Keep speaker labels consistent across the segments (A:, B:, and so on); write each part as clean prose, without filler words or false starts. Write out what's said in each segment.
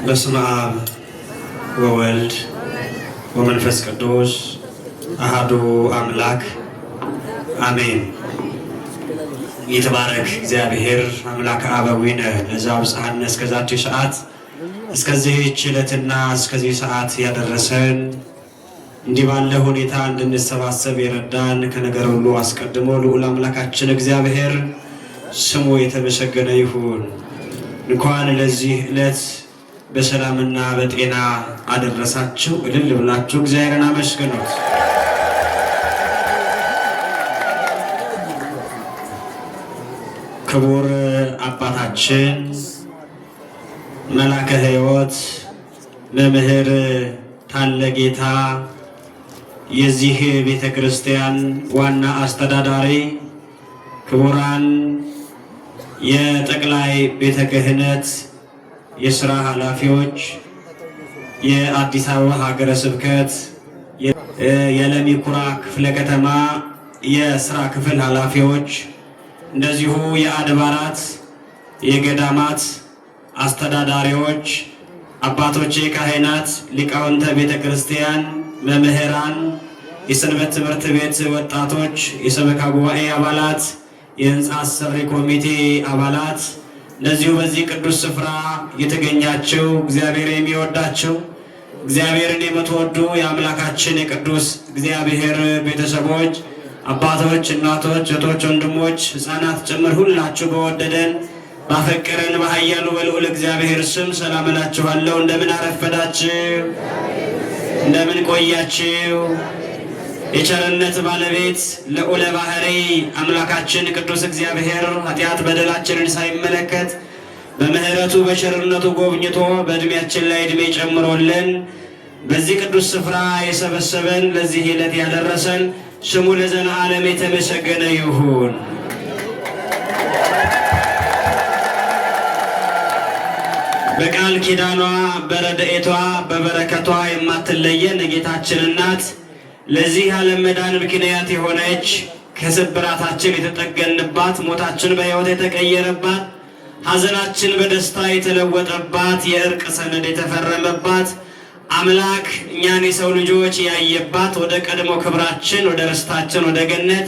A: በስመ አብ ወወልድ ወመንፈስ ቅዱስ አሐዱ አምላክ አሜን። ይትባረክ እግዚአብሔር አምላከ አበዊነ ለዘአብጽሐነ እስከዛቲ ሰዓት፣ እስከዚህች ዕለትና እስከዚህ ሰዓት ያደረሰን እንዲህ ባለ ሁኔታ እንድንሰባሰብ የረዳን ከነገር ሁሉ አስቀድሞ ልዑል አምላካችን እግዚአብሔር ስሙ የተመሰገነ ይሁን። እንኳን ለዚህ ዕለት በሰላምና በጤና አደረሳችሁ። እልል ብላችሁ እግዚአብሔርን አመስግኑት። ክቡር አባታችን መላከ ሕይወት መምህር ታለጌታ የዚህ ቤተ ክርስቲያን ዋና አስተዳዳሪ፣ ክቡራን የጠቅላይ ቤተ ክህነት የሥራ ኃላፊዎች፣ የአዲስ አበባ ሀገረ ስብከት የለሚ ኩራ ክፍለ ከተማ የሥራ ክፍል ኃላፊዎች፣ እንደዚሁ የአድባራት የገዳማት አስተዳዳሪዎች፣ አባቶቼ ካህናት፣ ሊቃውንተ ቤተ ክርስቲያን፣ መምህራን፣ የሰንበት ትምህርት ቤት ወጣቶች፣ የሰበካ ጉባኤ አባላት፣ የሕንፃ አሰሪ ኮሚቴ አባላት፣ እንደዚሁ በዚህ ቅዱስ ስፍራ የተገኛችሁ እግዚአብሔር የሚወዳችሁ እግዚአብሔርን የምትወዱ የአምላካችን የቅዱስ እግዚአብሔር ቤተሰቦች፣ አባቶች፣ እናቶች፣ እህቶች፣ ወንድሞች፣ ሕፃናት ጭምር ሁላችሁ በወደደን ባፈቀረን በኃያሉ በልዑል እግዚአብሔር ስም ሰላም እላችኋለሁ። እንደምን አረፈዳችሁ? እንደምን ቆያችሁ? የቸርነት ባለቤት ልዑለ ባሕርይ አምላካችን ቅዱስ እግዚአብሔር ኃጢአት በደላችንን ሳይመለከት በምሕረቱ በቸርነቱ ጎብኝቶ በዕድሜያችን ላይ ዕድሜ ጨምሮልን በዚህ ቅዱስ ስፍራ የሰበሰበን ለዚህ ዕለት ያደረሰን ስሙ ለዘለዓለም የተመሰገነ ይሁን። በቃል ኪዳኗ በረድኤቷ በበረከቷ የማትለየን ጌታችን እናት ለዚህ ዓለም መዳን ምክንያት የሆነች ከስብራታችን የተጠገንባት ሞታችን በሕይወት የተቀየረባት ሐዘናችን በደስታ የተለወጠባት የእርቅ ሰነድ የተፈረመባት አምላክ እኛን የሰው ልጆች ያየባት ወደ ቀድሞ ክብራችን ወደ ርስታችን ወደ ገነት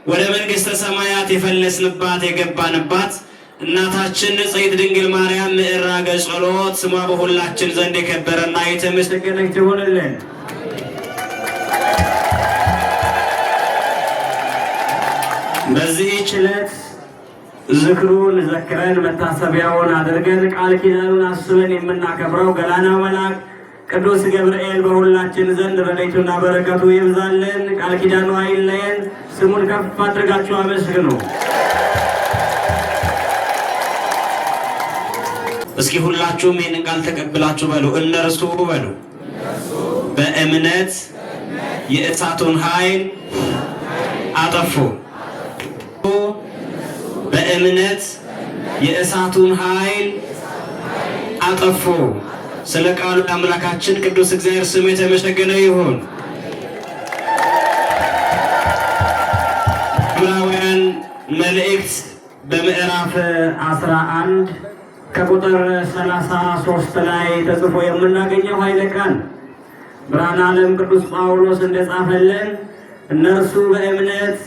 A: ወደ መንግሥተ ሰማያት የፈለስንባት የገባንባት እናታችን ንጽሕት ድንግል ማርያም ምዕራገ ጸሎት ስሟ በሁላችን ዘንድ የከበረና የተመሰገነች ይሁንልን። በዚህች ዕለት ዝክሩን ዘክረን መታሰቢያውን አድርገን ቃል ኪዳኑን አስበን የምናከብረው ገላናው መልአክ ቅዱስ ገብርኤል በሁላችን ዘንድ ረድኤቱና በረከቱ ይብዛልን። ቃል ኪዳኑ አይለየን። ስሙን ከፍ አድርጋችሁ አመስግኑ። እስኪ ሁላችሁም ይህንን ቃል ተቀብላችሁ በሉ። እነርሱ በሉ በእምነት የእሳቱን ኃይል አጠፉ። በእምነት የእሳቱን ኃይል አጠፉ። ስለ ቃሉ አምላካችን ቅዱስ እግዚአብሔር ስሙ የተመሰገነ ይሁን። ዕብራውያን መልእክት በምዕራፍ 11 ከቁጥር 33 ላይ ተጽፎ የምናገኘው ኃይለ ቃል ብርሃነ ዓለም ቅዱስ ጳውሎስ እንደጻፈልን እነርሱ በእምነት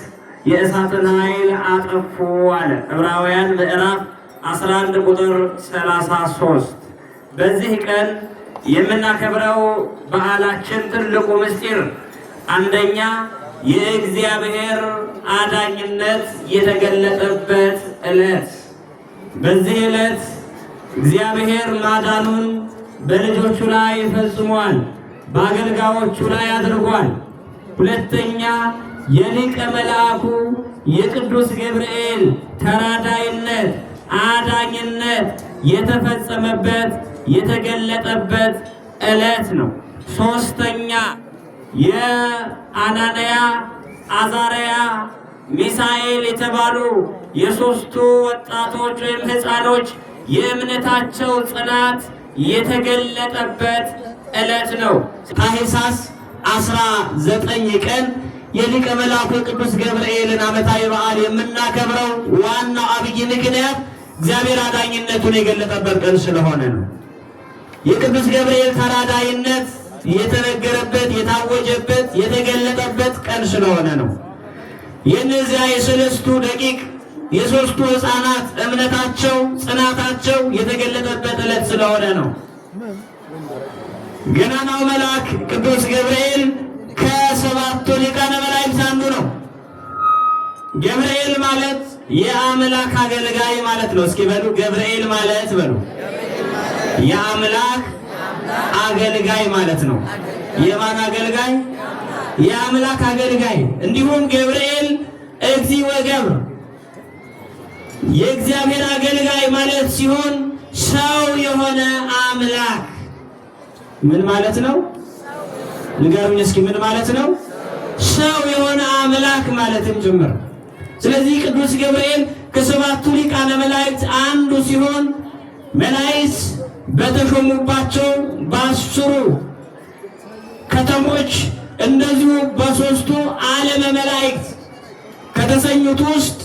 A: የእሳትን ኃይል አጠፉ አለ። ዕብራውያን ምዕራፍ 11 ቁጥር 33። በዚህ ቀን የምናከብረው በዓላችን ትልቁ ምስጢር አንደኛ የእግዚአብሔር አዳኝነት የተገለጠበት ዕለት። በዚህ ዕለት እግዚአብሔር ማዳኑን በልጆቹ ላይ ፈጽሟል፣ በአገልጋዮቹ ላይ አድርጓል። ሁለተኛ የሊቀ መልአኩ የቅዱስ ገብርኤል ተራዳይነት አዳኝነት የተፈጸመበት የተገለጠበት ዕለት ነው። ሶስተኛ የአናንያ አዛርያ ሚሳኤል የተባሉ የሶስቱ ወጣቶች ወይም ሕፃኖች የእምነታቸው ጽናት የተገለጠበት ዕለት ነው። ታኅሳስ 19 ቀን የሊቀ መልአኩ ቅዱስ ገብርኤልን ዓመታዊ በዓል የምናከብረው ዋናው አብይ ምክንያት እግዚአብሔር አዳኝነቱን የገለጠበት ቀን ስለሆነ ነው። የቅዱስ ገብርኤል ተራዳይነት የተነገረበት የታወጀበት የተገለጠበት ቀን ስለሆነ ነው። የእነዚያ የሰለስቱ ደቂቅ የሦስቱ ሕፃናት እምነታቸው ጽናታቸው የተገለጠበት ዕለት ስለሆነ ነው። ገናናው መልአክ ቅዱስ ገብርኤል ከሰባቱ ሊቃነ መላእክት አንዱ ነው። ገብርኤል ማለት የአምላክ አገልጋይ ማለት ነው። እስኪ በሉ ገብርኤል ማለት በሉ የአምላክ አገልጋይ ማለት ነው። የማን አገልጋይ? የአምላክ አገልጋይ። እንዲሁም ገብርኤል እግዚእ ወገብር የእግዚአብሔር አገልጋይ ማለት ሲሆን ሰው የሆነ አምላክ ምን ማለት ነው? ንገሩኝ እስኪ ምን ማለት ነው? ሰው የሆነ አምላክ ማለትም ጭምር። ስለዚህ ቅዱስ ገብርኤል ከሰባቱ ሊቃነ መላእክት አንዱ ሲሆን መላእክት በተሾሙባቸው በአስሩ ከተሞች እንደዚሁ በሦስቱ ዓለመ መላእክት ከተሰኙት ውስጥ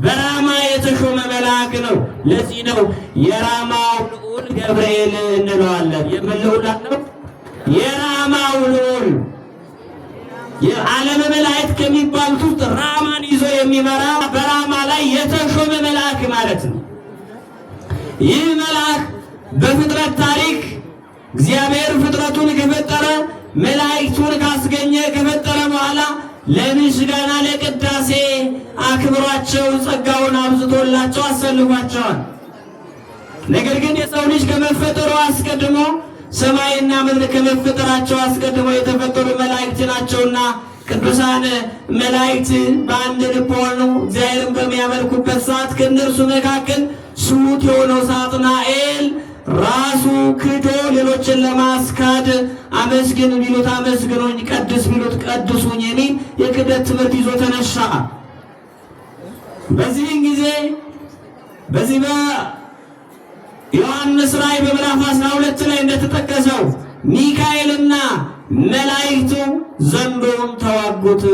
A: በራማ የተሾመ መልአክ ነው። ለዚህ ነው የራማው ልዑል ገብርኤል እንለዋለን። የመለውላን ነው የራማው ልዑል የዓለመ መላእክት ከሚባሉት ውስጥ ራማን ይዞ የሚመራ በራማ ላይ የተሾመ መልአክ ማለት ነው። ይህ መልአክ በፍጥረት ታሪክ እግዚአብሔር ፍጥረቱን ከፈጠረ መላእክቱን ካስገኘ ከፈጠረ በኋላ ለምስጋና ለቅዳሴ አክብሯቸው ጸጋውን አብዝቶላቸው አሰልፏቸዋል። ነገር ግን የሰው ልጅ ከመፈጠሩ አስቀድሞ ሰማይና ምድር ከመፈጠራቸው አስቀድሞ የተፈጠሩ መላእክት ናቸውና ቅዱሳን መላእክት በአንድ ልብ ሆነው እግዚአብሔርን በሚያመልኩበት ሰዓት ከእነርሱ መካከል ስሙት የሆነው ሳጥናኤል ራሱ ክዶ ሌሎችን ለማስካድ አመስግን ቢሉት አመስግኑኝ፣ ቀድስ ቢሉት ቀድሱኝ የሚል የክህደት ትምህርት ይዞ ተነሳ። በዚህን ጊዜ በዚህ በዮሐንስ ራእይ በምዕራፍ 12 ላይ እንደተጠቀሰው ሚካኤልና መላእክቱ ዘንዶውን ተዋጉት፣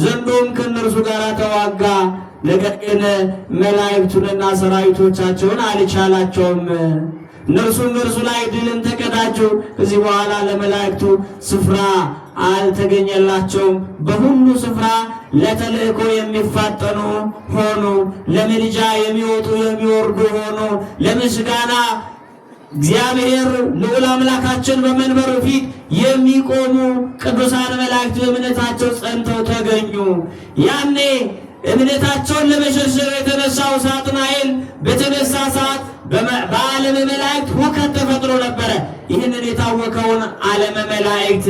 A: ዘንዶም ከእነርሱ ጋር ተዋጋ። ነገር ግን መላእክቱንና ሰራዊቶቻቸውን አልቻላቸውም። እነርሱም በእርሱ ላይ ድልን ተቀዳጁ። ከዚህ በኋላ ለመላእክቱ ስፍራ አልተገኘላቸውም። በሁሉ ስፍራ ለተልእኮ የሚፋጠኑ ሆኑ፣ ለምልጃ የሚወጡ የሚወርዱ ሆኑ። ለምስጋና እግዚአብሔር ልዑል አምላካችን በመንበሩ ፊት የሚቆሙ ቅዱሳን መላእክት በእምነታቸው ጸንተው ተገኙ። ያኔ እምነታቸውን ለመሸርሸር የተነሳው ሳጥናኤል በተነሳ ሰዓት በዓለመ መላእክት ሁከት ተፈጥሮ ነበረ። ይህንን የታወከውን ዓለመ መላእክት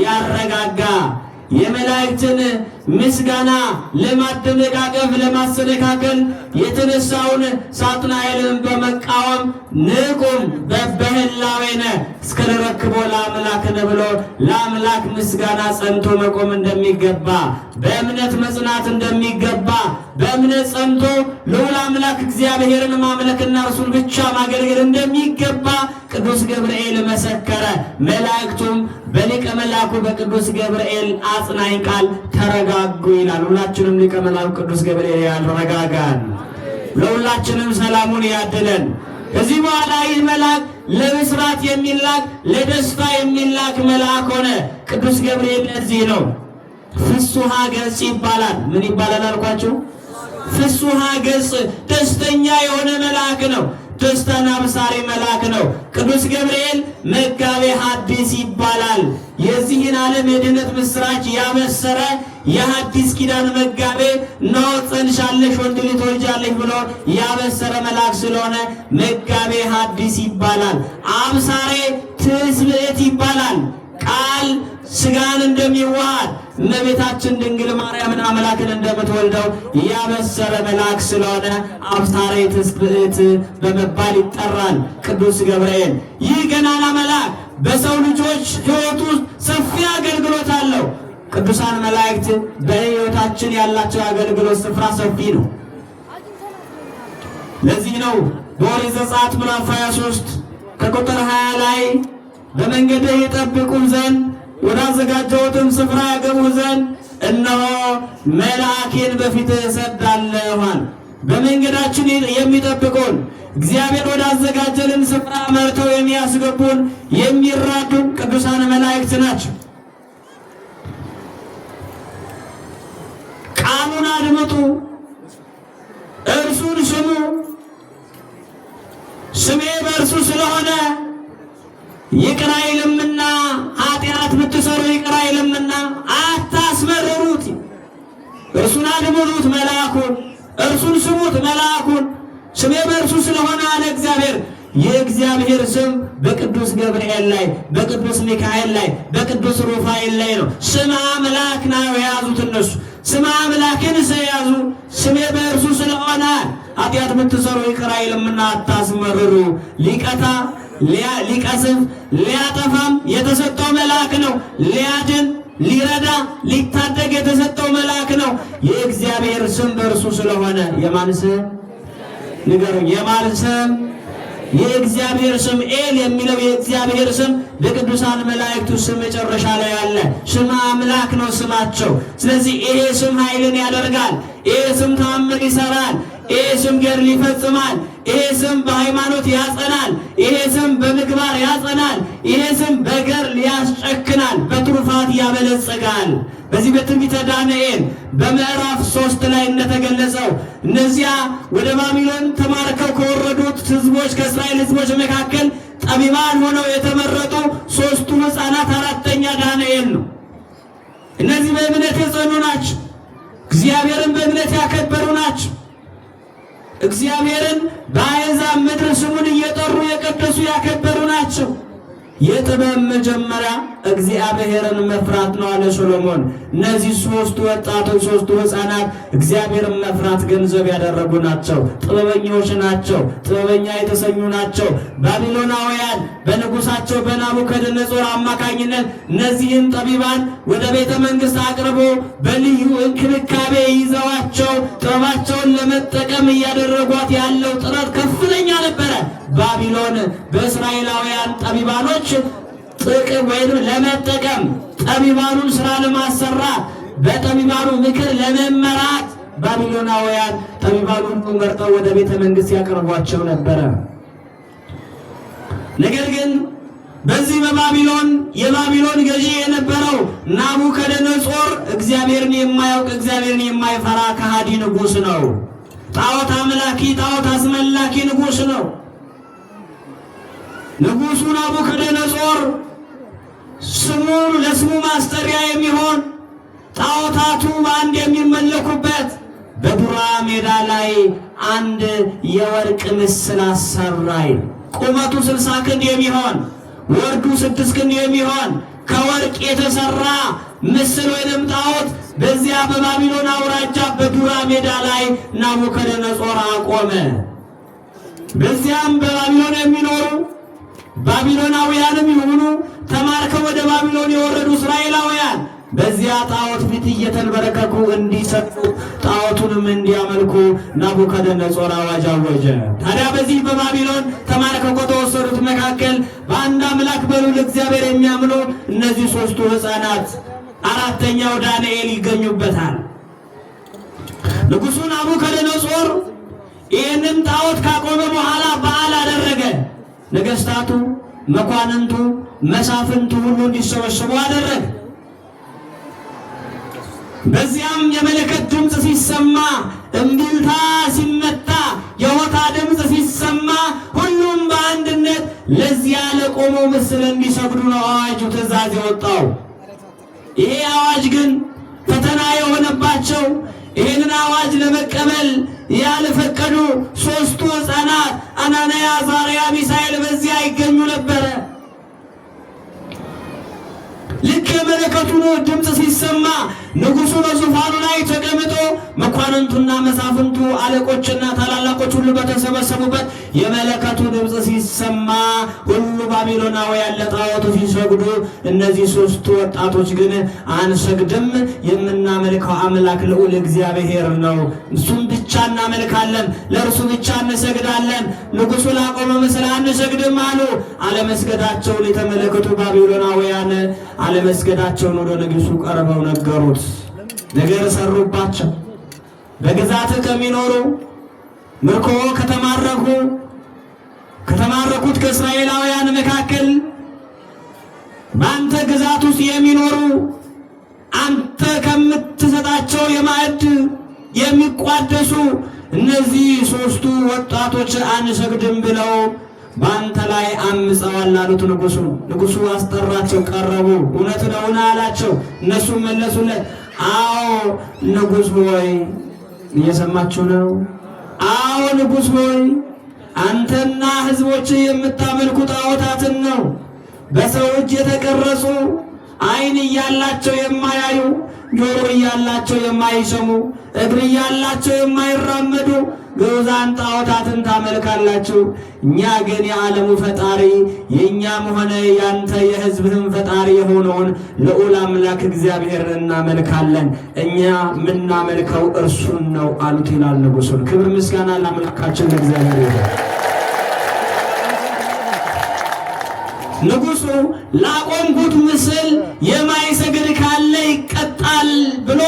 A: ያረጋጋ የመላእክትን ምስጋና ለማደነቃቀፍ ለማሰነካከል የተነሳውን ሳጥናኤልን በመቃወም ንቁም በበህላዌነ እስከ ንረክቦ ለአምላክነ ብሎ ለአምላክ ምስጋና ጸንቶ መቆም እንደሚገባ፣ በእምነት መጽናት እንደሚገባ፣ በእምነት ጸንቶ ልዑል አምላክ እግዚአብሔርን ማምለክና እርሱን ብቻ ማገልገል እንደሚገባ ቅዱስ ገብርኤል መሰከረ። መላእክቱም በሊቀ መላኩ በቅዱስ ገብርኤል አጽናኝ ቃል ተረጋጉ ይላል። ሁላችንም ሊቀ መላኩ ቅዱስ ገብርኤል ያረጋጋን፣ ለሁላችንም ሰላሙን ያድለን። ከዚህ በኋላ ይህ መልአክ ለምስራት የሚላክ ለደስታ የሚላክ መልአክ ሆነ። ቅዱስ ገብርኤል ለዚህ ነው ፍሱሃ ገጽ ይባላል። ምን ይባላል አልኳችሁ? ፍሱሃ ገጽ፣ ደስተኛ የሆነ መልአክ ነው። ደስታን አብሳሪ መልአክ ነው። ቅዱስ ገብርኤል መጋቤ ሐዲስ ይባላል። የዚህን ዓለም የድነት ምስራች ያበሰረ የሐዲስ ኪዳን መጋቤ ነው። ጸንሻለሽ ወንድ ልጅ ትወልጃለሽ ብሎ ያበሰረ መልአክ ስለሆነ መጋቤ ሐዲስ ይባላል። አብሳሬ ትስብእት ይባላል። ቃል ሥጋን እንደሚዋሃድ እመቤታችን ድንግል ማርያምን አምላክን እንደምትወልደው ያበሰረ መልአክ ስለሆነ አብሳሬ ትስብእት በመባል ይጠራል ቅዱስ ገብርኤል። ይህ ገናና መልአክ በሰው ልጆች ሕይወት ውስጥ ሰፊ አገልግሎት አለው። ቅዱሳን መላእክት በሕይወታችን ያላቸው አገልግሎት ስፍራ ሰፊ ነው። ለዚህ ነው በኦሪት ዘጸአት ምዕራፍ 23 ከቁጥር 20 ላይ በመንገድህ ይጠብቁህ ዘንድ ወዳዘጋጀሁትም ስፍራ ያገቡህ ዘንድ እነሆ መልአኬን በፊትህ እሰዳለሁ። በመንገዳችን የሚጠብቁን እግዚአብሔር ወዳዘጋጀልን ስፍራ መርተው የሚያስገቡን የሚራዱን ቅዱሳን መላእክት ናቸው። ቃሉን አድምጡ፣ እርሱን ስሙ። ስሜ በእርሱ ስለሆነ ይቅር አይልምና፣ ኃጢአት ብትሰሩ ይቅር አይልምና አታስመርሩት። እርሱን አድምጡት መልአኩን፣ እርሱን ስሙት መልአኩን። ስሜ በእርሱ ስለሆነ አለ እግዚአብሔር። የእግዚአብሔር ስም በቅዱስ ገብርኤል ላይ፣ በቅዱስ ሚካኤል ላይ፣ በቅዱስ ሩፋኤል ላይ ነው። ስም አምላክ ነው የያዙት እነሱ። ስም አምላክን ስለያዙ ስሜ በእርሱ ስለሆነ ኃጢአት ብትሰሩ ይቅር አይልምና አታስመርሩ። ሊቀታ ሊቀስፍ ሊያጠፋም የተሰጠው መልአክ ነው። ሊያድን ሊረዳ ሊታደግ የተሰጠው መልአክ ነው። የእግዚአብሔር ስም በእርሱ ስለሆነ የማን ስም ንገሩኝ? የማን ስም? የእግዚአብሔር ስም። ኤል የሚለው የእግዚአብሔር ስም በቅዱሳን መላእክቱ ስም መጨረሻ ላይ አለ። ስም አምላክ ነው ስማቸው። ስለዚህ ይሄ ስም ኃይልን ያደርጋል። ይሄ ስም ተአምር ይሰራል። ይሄ ስም ገድል ይፈጽማል። ይሄ ስም በሃይማኖት ያጸናል። ይሄ ስም በምግባር ያጸናል። ይሄ ስም በገድል ያስጨክናል፣ በትሩፋት ያበለጽጋል። በዚህ በትንቢተ ዳንኤል በምዕራፍ 3 ላይ እንደተገለጸው እነዚያ ወደ ባቢሎን ተማርከው ከወረዱት ሕዝቦች ከእስራኤል ሕዝቦች መካከል ጠቢባን ሆነው የተመረጡ 3ቱ ሕፃናት አራተኛ ዳንኤል ነው። እነዚህ በእምነት የጸኑ ናቸው። እግዚአብሔርን በእምነት ያከበሩ ናቸው። እግዚአብሔርን በአሕዛብ ምድር ስሙን እየጠሩ የቀደሱ ያከበሩ ናቸው። የጥበብ መጀመሪያ እግዚአብሔርን መፍራት ነው አለ ሶሎሞን። እነዚህ 3ቱ ወጣቶች 3ቱ ሕፃናት እግዚአብሔርን መፍራት ገንዘብ ያደረጉ ናቸው። ጥበበኞች ናቸው። ጥበበኛ የተሰኙ ናቸው። ባቢሎናውያን በንጉሳቸው በናቡከደነጾር አማካኝነት እነዚህን ጠቢባን ወደ ቤተ መንግሥት አቅርቦ በልዩ እንክብካቤ ይዘዋቸው ጥበባቸውን ለመጠቀም እያደረጓት ያለው ጥረት ከፍተኛ ነበረ። ባቢሎን በእስራኤላውያን ጠቢባኖች ጥቅም ወይም ለመጠቀም ጠቢባኑን ስራ ለማሰራት በጠቢባኑ ምክር ለመመራት ባቢሎናውያን ጠቢባኑን መርጠው ወደ ቤተ መንግሥት ያቀርቧቸው ነበረ። ነገር ግን በዚህ በባቢሎን የባቢሎን ገዢ የነበረው ናቡከደነጾር እግዚአብሔርን የማያውቅ እግዚአብሔርን የማይፈራ ከሃዲ ንጉሥ ነው። ጣዖት አምላኪ ጣዖት አስመላኪ ንጉሥ ነው። ንጉሡ ናቡከደነጾር ስሙን ለስሙ ማስጠሪያ የሚሆን ጣዖታቱ በአንድ የሚመለኩበት በዱራ ሜዳ ላይ አንድ የወርቅ ምስል አሰራይ። ቁመቱ 60 ክንድ የሚሆን ወርዱ 6 ክንድ የሚሆን ከወርቅ የተሰራ ምስል ወይንም ጣዖት በዚያ በባቢሎን አውራጃ በዱራ ሜዳ ላይ ናቡከደነጾር አቆመ። በዚያም በባቢሎን የሚኖሩ ባቢሎናውያንም ይሁኑ ተማርከው ወደ ባቢሎን የወረዱ እስራኤላውያን በዚያ ጣዖት ፊት እየተንበረከኩ እንዲሰጡ ጣዖቱንም እንዲያመልኩ ናቡከደነጾር አዋጅ አወጀ። ታዲያ በዚህ በባቢሎን ተማርከው ከተወሰዱት መካከል በአንድ አምላክ በልዑል እግዚአብሔር የሚያምኑ እነዚህ 3ቱ ሕፃናት አራተኛው ዳንኤል ይገኙበታል። ንጉሡ ናቡከደነጾር ይህንን ጣዖት ካቆመ በኋላ በዓል አደረገ። ነገሥታቱ፣ መኳንንቱ፣ መሳፍንቱ ሁሉ እንዲሰበሰቡ አደረገ። በዚያም የመለከት ድምፅ ሲሰማ፣ እምቢልታ ሲመታ፣ የሆታ ድምፅ ሲሰማ ሁሉም በአንድነት ለዚያ ለቆመው ምስል እንዲሰግዱ ነው አዋጁ ትእዛዝ የወጣው። ይሄ አዋጅ ግን ፈተና የሆነባቸው ይህንን አዋጅ ለመቀበል ያልፈቀዱ 3ቱ ሕፃናት አናንያ፣ አዛርያ፣ ሚሳኤል በዚያ ይገኙ ነበረ። ልክ የመለከቱ ድምፅ ሲሰማ ንጉሡ በዙፋኑ ላይ ተቀምጦ መኳንንቱና መሳፍንቱ አለቆችና ታላላቆች ሁሉ በተሰበሰቡበት የመለከቱ ድምፅ ሲሰማ ሁሉ ባቢሎናውያን ለጣዖቱ ሲሰግዱ፣ እነዚህ 3ቱ ወጣቶች ግን አንሰግድም፣ የምናመልከው አምላክ ልዑል እግዚአብሔር ነው፣ እሱም ብቻ እናመልካለን፣ ለእርሱ ብቻ እንሰግዳለን፣ ንጉሡ ላቆመ ምስል አንሰግድም አሉ። አለመስገዳቸውን የተመለከቱ ባቢሎናውያን አለመስገዳቸውን ወደ ንጉሡ ቀርበው ነገሩት። ነገር ሰሩባቸው። በግዛት ከሚኖሩ ምርኮ ከተማረኩት ከእስራኤላውያን መካከል በአንተ ግዛት ውስጥ የሚኖሩ አንተ ከምትሰጣቸው የማዕድ የሚቋደሱ እነዚህ ሦስቱ ወጣቶች አንሰግድም ብለው በአንተ ላይ አምፀዋል አሉት ንጉሡ። ንጉሡ አስጠራቸው፣ ቀረቡ። እውነት ነውን አላቸው። እነሱም መለሱለት፣ አዎ ንጉሥ ሆይ። እየሰማችሁ ነው? አዎ ንጉሥ ሆይ፣ አንተና ሕዝቦች የምታመልኩ ጣዖታትን ነው። በሰው እጅ የተቀረጹ ዓይን እያላቸው የማያዩ፣ ጆሮ እያላቸው የማይሰሙ፣ እግር እያላቸው የማይራመዱ ግዑዛን ጣዖታትን ታመልካላችሁ። እኛ ግን የዓለሙ ፈጣሪ የእኛም ሆነ ያንተ የሕዝብህም ፈጣሪ የሆነውን ልዑል አምላክ እግዚአብሔር እናመልካለን። እኛ የምናመልከው እርሱን ነው አሉት ይላል ንጉሡን። ክብር ምስጋና ለአምላካችን ለእግዚአብሔር ይሁን። ንጉሡ ላቆምኩት ምስል የማይሰግድ ካለ ይቀጣል ብሎ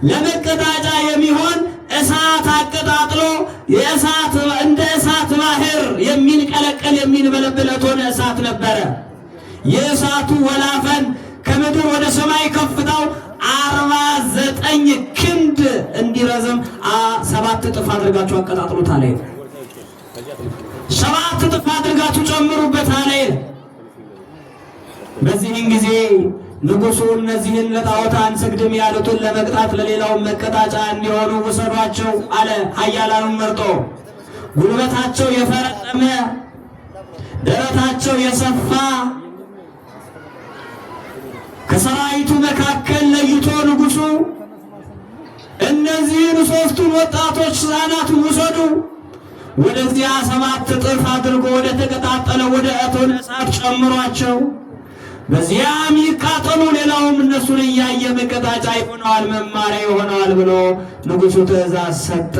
A: ለመቀጣጫ የሚሆን እሳት አቀጣጥሎ እንደ እሳት ባህር የሚንቀለቀል የሚንበለበል እቶነ እሳት ነበረ። የእሳቱ ወላፈን ከምድር ወደ ሰማይ ከፍታው 49 ክንድ እንዲረዝም 7 እጥፍ አድርጋችሁ አቀጣጥሉት አለ። 7 እጥፍ አድርጋችሁ ጨምሩበት አለ። በዚህን ጊዜ ንጉሡ እነዚህን ለጣዖት አንሰግድም ያሉትን ለመቅጣት ለሌላውን መቀጣጫ እንዲሆኑ ውሰዷቸው አለ። ኃያላኑን መርጦ ጉልበታቸው የፈረጠመ ደረታቸው የሰፋ ከሰራዊቱ መካከል ለይቶ ንጉሡ እነዚህን 3ቱን ወጣቶች ሕፃናቱን ውሰዱ፣ ወደዚያ 7 እጥፍ አድርጎ ወደ ተቀጣጠለ ወደ እቶነ እሳት ጨምሯቸው፣ በዚያም ይቃጠሉ፣ ሌላውም እነሱን እያየ መቀጣጫ ይሆነዋል፣ መማሪያ ይሆነዋል ብሎ ንጉሡ ትእዛዝ ሰጠ።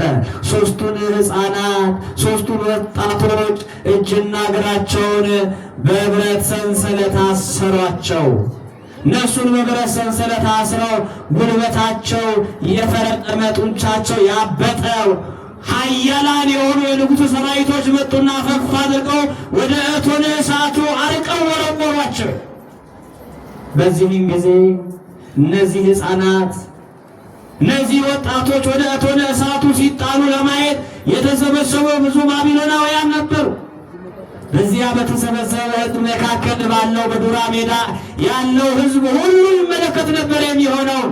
A: 3ቱን ሕፃናት 3ቱን ወጣቶች እጅና እግራቸውን በብረት ሰንሰለት አሰሯቸው። እነሱን በብረት ሰንሰለት አስረው ጉልበታቸው የፈረጠመ ጡንቻቸው ያበጠው ኃያላን የሆኑ የንጉሡ ሰራዊቶች መጡና ፈፍ አድርገው ወደ እቶነ እሳቱ አርቀው ወረወሯቸው። በዚህም ጊዜ እነዚህ ሕፃናት እነዚህ ወጣቶች ወደ እቶነ እሳቱ ሲጣሉ ለማየት የተሰበሰቡ ብዙ ባቢሎናውያን ነበሩ። በዚያ በተሰበሰበ ሕዝብ መካከል ባለው በዱራ ሜዳ ያለው ሕዝብ ሁሉ ይመለከት ነበር የሚሆነው።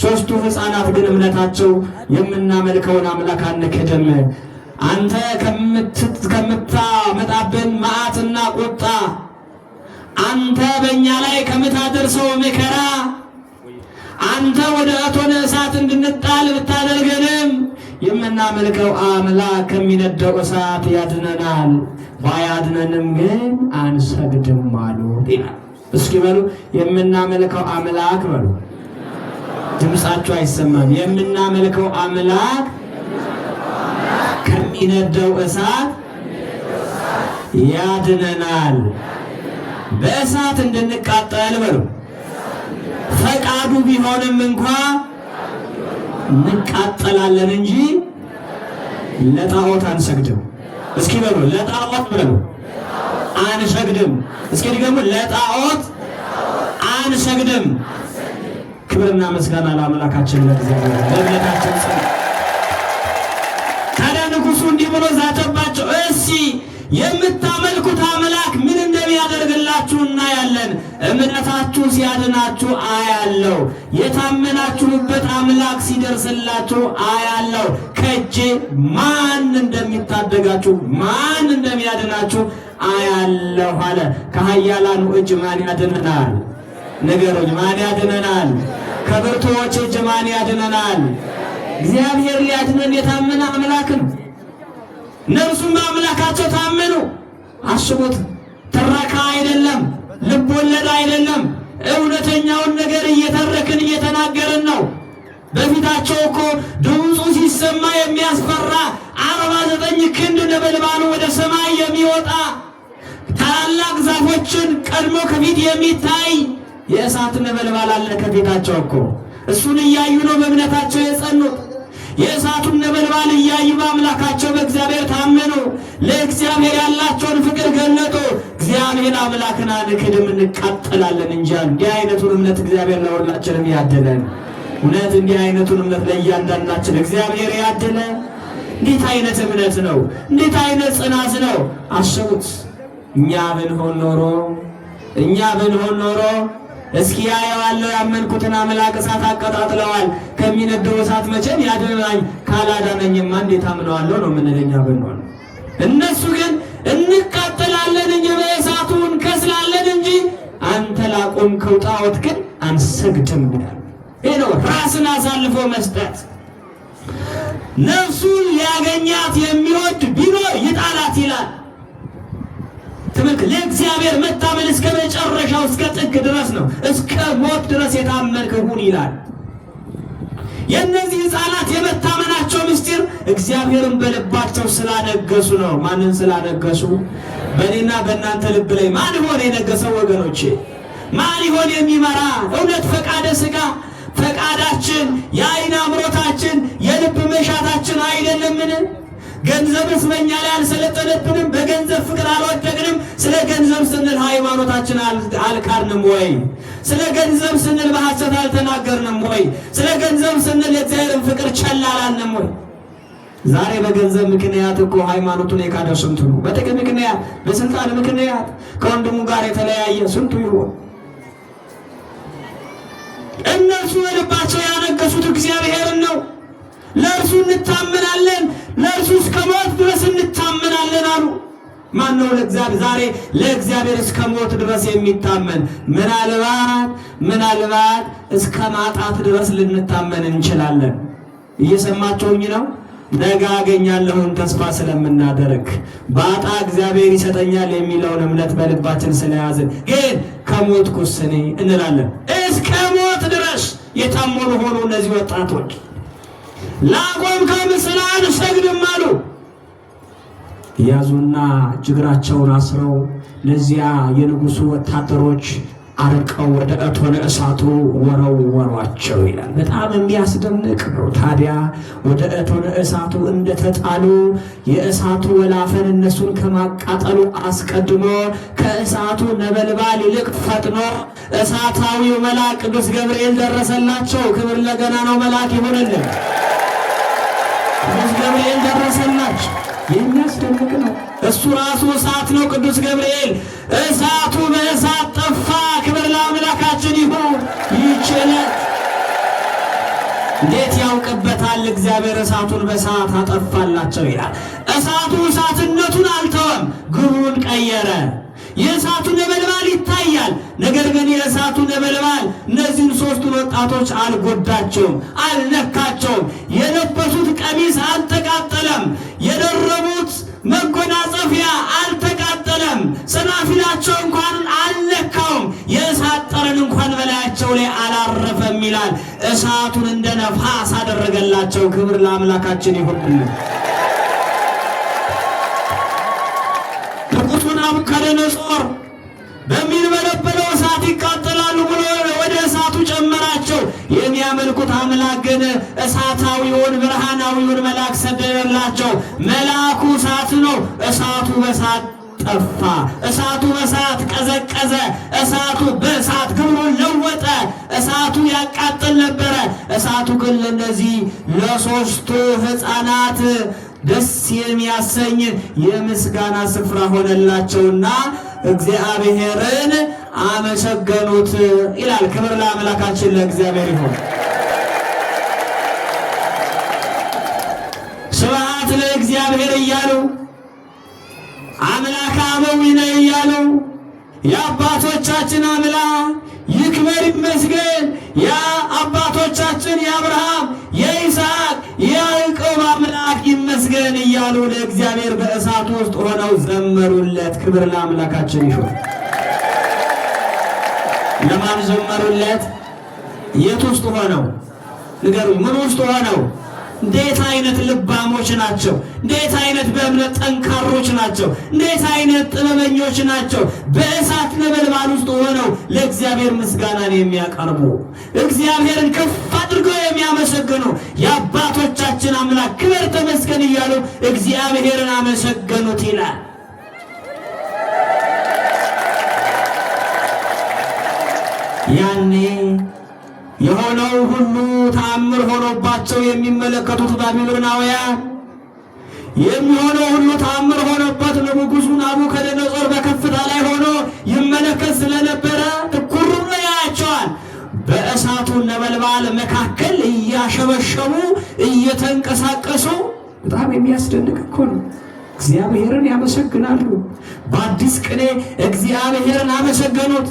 A: 3ቱ ሕፃናት ግን እምነታቸው የምናመልከውን አምላክ አንክድም፣ አንተ ከምታመጣብን መዓትና ቁጣ አንተ በእኛ ላይ ከምታደርሰው መከራ አንተ ወደ እቶነ እሳት እንድንጣል ብታደርገንም የምናመልከው አምላክ ከሚነደው እሳት ያድነናል፣ ባያድነንም ግን አንሰግድም አሉ ይላል። እስኪ በሉ የምናመልከው አምላክ በሉ። ድምፃቸው አይሰማም። የምናመልከው አምላክ ከሚነደው እሳት ያድነናል፣ በእሳት እንድንቃጠል በሉ ፈቃዱ ቢሆንም እንኳ እንቃጠላለን እንጂ ለጣዖት አንሰግድም። እስኪ በሉ ለጣዖት በሉ አንሰግድም። እስኪ ደግሞ ለጣዖት አንሰግድም። ክብርና ምስጋና ለአምላካችን ለእግዚአብሔር ለእምነታችን ጽ ታዲያ ንጉሡ እንዲህ ብሎ ዛተባቸው። እስኪ የምታመልኩት አምላክ ምን እንደሚያደርግላችሁ እናያለን። እምነታችሁ ሲያድናችሁ አያለው። የታመናችሁበት አምላክ ሲደርስላችሁ አያለው። ከእጄ ማን እንደሚታደጋችሁ ማን እንደሚያድናችሁ አያለሁ አለ። ከኃያላኑ እጅ ማን ያድነናል? ንገሩኝ፣ ማን ያድነናል? ከብርቱዎች እጅ ማን ያድነናል? እግዚአብሔር ሊያድነን የታመነ አምላክ ነው። እነርሱም በአምላካቸው ታመኑ። አስቡት፣ ትረካ አይደለም፣ ልብ ወለድ አይደለም። እውነተኛውን ነገር እየተረክን እየተናገርን ነው። በፊታቸው እኮ ድምፁ ሲሰማ የሚያስፈራ 49 ክንድ ነበልባሉ ወደ ሰማይ የሚወጣ ታላላቅ ዛፎችን ቀድሞ ከፊት የሚታይ የእሳት ነበልባል አለ ከፊታቸው እኮ። እሱን እያዩ ነው በእምነታቸው የጸኑት። የእሳቱን ነበልባል እያዩ በአምላካቸው በእግዚአብሔር ለእግዚአብሔር ያላቸውን ፍቅር ገለጡ። እግዚአብሔር አምላክን አንክድም እንቃጠላለን እንጂ። እንዲህ አይነቱን እምነት እግዚአብሔር ለሁላችንም ያድለን። እውነት እንዲህ አይነቱን እምነት ለእያንዳንዳችን እግዚአብሔር ያድለን። እንዴት አይነት እምነት ነው! እንዴት አይነት ጽናት ነው! አስቡት። እኛ ብንሆን ኖሮ እስኪ ያየዋለሁ ያመንኩትን አምላክ እሳት አቀጣጥለዋል፣ ከሚነደው እሳት መቼም ያድነኛል፣ ካላዳነኝማ እንዴት አምነዋለሁ ነው የምንለኛ ብንሆን። እነሱ ግን እንቃጠላለን እንጂ በእሳቱ እንከስላለን እንጂ አንተ ላቆምከው ጣዖት ግን አንሰግድም ይላል። ይህ ነው ራስን አሳልፎ መስጠት። ነፍሱን ሊያገኛት የሚወድ ቢኖር ይጣላት ይላል። ትምክ ለእግዚአብሔር መታመን እስከ መጨረሻው እስከ ጥግ ድረስ ነው። እስከ ሞት ድረስ የታመንክ ሁን ይላል። የእነዚህ ሕፃናት የመታመናቸው ምስጢር እግዚአብሔርን በልባቸው ስላነገሱ ነው። ማንን ስላነገሱ? በእኔና በእናንተ ልብ ላይ ማን ሆነ የነገሰው? ወገኖቼ ማን ይሆን የሚመራ? እውነት ፈቃደ ሥጋ ፈቃዳችን፣ የዓይን አምሮታችን፣ የልብ መሻታችን አይደለምን? ገንዘብስ በእኛ ላይ አልሰለጠነብንም? በገንዘብ ፍቅር አልወደቅንም? ስለ ገንዘብ ስንል ሃይማኖታችን አልካድንም ወይ? ስለ ገንዘብ ስንል በሐሰት አልተናገርንም ወይ? ስለ ገንዘብ ስንል የእግዚአብሔርን ፍቅር ቸል አላልንም ወይ? ዛሬ በገንዘብ ምክንያት እኮ ሃይማኖቱን የካደ ስንቱ ነው። በጥቅም ምክንያት፣ በስልጣን ምክንያት ከወንድሙ ጋር የተለያየ ስንቱ ይሆን? እነርሱ በልባቸው ያነገሱት እግዚአብሔርን ነው። ለእርሱ እንታመናለን፣ ለእርሱ እስከ ሞት ድረስ እንታመናለን አሉ። ማን ነው ዛሬ ለእግዚአብሔር እስከ ሞት ድረስ የሚታመን? ምናልባት እስከ ማጣት ድረስ ልንታመን እንችላለን። እየሰማችሁኝ ነው? ነገ አገኛለሁን ተስፋ ስለምናደርግ ባጣ እግዚአብሔር ይሰጠኛል የሚለውን እምነት በልባችን ስለያዝን ግን ከሞት ኩስኔ እንላለን። እስከ ሞት ድረስ የታመኑ ሆኑ እነዚህ ወጣቶች። ላቆምከው ምስል አንሰግድም አሉ። ያዙና እግራቸውን አስረው ለዚያ የንጉሱ ወታደሮች አርቀው ወደ እቶነ እሳቱ ወረወሯቸው ይላል። በጣም የሚያስደንቅ ነው። ታዲያ ወደ እቶነ እሳቱ እንደተጣሉ የእሳቱ ወላፈን እነሱን ከማቃጠሉ አስቀድሞ ከእሳቱ ነበልባል ይልቅ ፈጥኖ እሳታዊው መልአክ ቅዱስ ገብርኤል ደረሰላቸው። ክብር ለገናናው መልአክ ይሁንልን። ቅዱስ ገብርኤል ደረሰላቸው። የሚያስደንቅ ነው። እሱ ራሱ እሳት ነው። ቅዱስ ገብርኤል እሳቱ በእሳት ጠፋ። ክብር ለአምላካችን ይሁን። ይችላል። እንዴት ያውቅበታል እግዚአብሔር እሳቱን በእሳት አጠፋላቸው ይላል። እሳቱ እሳትነቱን አልተወም፣ ግቡን ቀየረ። የእሳቱ ነበልባል ይታያል። ነገር ግን የእሳቱ ነበልባል እነዚህን ሦስቱን ወጣቶች አልጎዳቸውም፣ አልነካቸውም። የለበሱት ቀሚስ አልተቃጠለም፣ የደረቡት መጎናጸፊያ አልተቃጠለም፣ ሰናፊላቸው እንኳን አልነካውም፣ የእሳት ጠረን እንኳን በላያቸው ላይ አላረፈም ይላል። እሳቱን እንደ ነፋስ አደረገላቸው። ክብር ለአምላካችን ይሁን። ናቡከደነፆር በሚንበለበለው እሳት ይቃጠላሉ ብሎ ወደ እሳቱ ጨመራቸው። የሚያመልኩት አምላክ ግን እሳታዊውን ብርሃናዊውን መልአክ ሰደደላቸው። መልአኩ እሳት ነው። እሳቱ በእሳት ጠፋ። እሳቱ በእሳት ቀዘቀዘ። እሳቱ በእሳት ግብሩን ለወጠ። እሳቱ ያቃጥል ነበረ። እሳቱ ግን ለእነዚህ ለሦስቱ ሕፃናት ደስ የሚያሰኝ የምስጋና ስፍራ ሆነላቸውና እግዚአብሔርን አመሰገኑት ይላል። ክብር ለአምላካችን ለእግዚአብሔር ይሁን። ስብሐት ለእግዚአብሔር እያሉ አምላከ አበዊነ እያሉ የአባቶቻችን አምላክ ይክበር ይመስገን፣ ያ አባቶቻችን የአብርሃም የይስሐቅ የያዕቆብ አምላክ ይመስገን እያሉ ለእግዚአብሔር በእሳት ውስጥ ሆነው ዘመሩለት። ክብር ለአምላካችን ይሁን። ለማን ዘመሩለት? የት ውስጥ ሆነው ንገሩኝ? ምን ውስጥ ሆነው? እንዴት አይነት ልባሞች ናቸው! እንዴት አይነት በእምነት ጠንካሮች ናቸው! እንዴት አይነት ጥበበኞች ናቸው! በእሳት ነበልባል ውስጥ ሆነው ለእግዚአብሔር ምስጋናን የሚያቀርቡ እግዚአብሔርን ከፍ አድርገው የሚያመሰግኑ የአባቶቻችን አምላክ ክብር ተመስገን እያሉ እግዚአብሔርን አመሰገኑት ይላል። ያኔ የሆነው ሁሉ ተአምር ሆኖባቸው የሚመለከቱት ባቢሎናውያን የሚሆነው ሁሉ ተአምር ሆኖበት ንጉሡ ናቡከደነፆር በከፍታ ላይ ሆኖ ይመለከት ስለነበረ ትኩር ብሎ ያያቸዋል። በእሳቱ ነበልባል መካከል እያሸበሸቡ እየተንቀሳቀሱ በጣም የሚያስደንቅ እኮ ነው። እግዚአብሔርን ያመሰግናሉ። በአዲስ ቅኔ እግዚአብሔርን አመሰገኑት።